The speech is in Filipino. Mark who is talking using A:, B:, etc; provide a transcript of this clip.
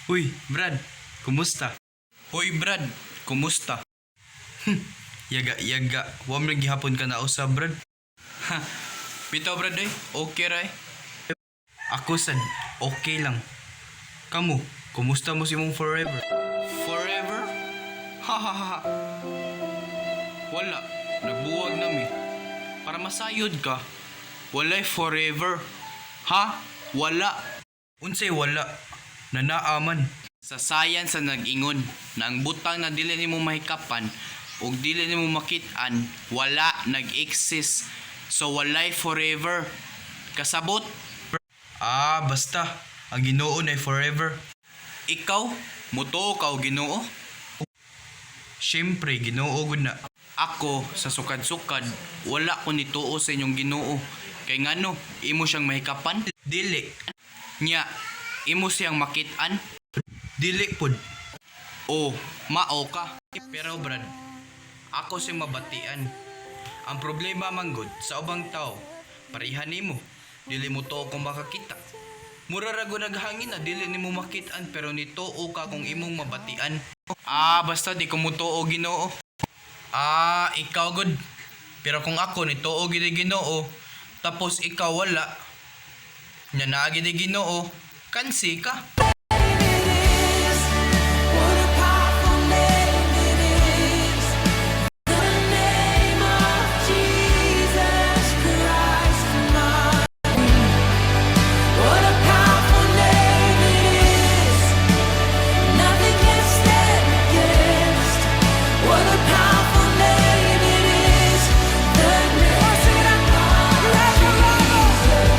A: Uy, Brad, kumusta? Hoy, Brad, kumusta? Yaga, wa man gihapon ka na usab, Brad. Ha, bitaw, Brad, okay ra. Ako sad, okay lang. Kamu, kumusta mo si mong forever? Forever? Ha ha ha. Wala, nagbuwag na mi. Para masayod ka, walay forever. Ha? Wala. Unsay wala? Nanaaman. Sa science sa nag-ingon na ang butang na dili nimo mahikapan ug dili nimo makit-an wala nag-exist. So walay forever. Kasabot? Basta. Ang Ginoo na forever. Ikaw, mutuo ka o Ginoo? Siyempre, Ginoo gud na. Ako, sa sukad-sukad, wala ko nituo sa inyong Ginoo. Kay ngano, imo siyang mahikapan? Dili. Nya, imo siyang makit-an? Dili pud. O, mao ka. Pero Brad, ako siyang mabatian. Ang problema manggod sa ubang tao, parehan nimo. Dili mo to kung makakita. Mura rago naghangin na dili nimo makit-an pero nituo ka kung imong mabatian. Basta di ko mo tuo Ginoo. Ikaw good. Pero kung ako nituo gid Ginoo, tapos ikaw wala, nya naa gid Ginoo, kansi ka.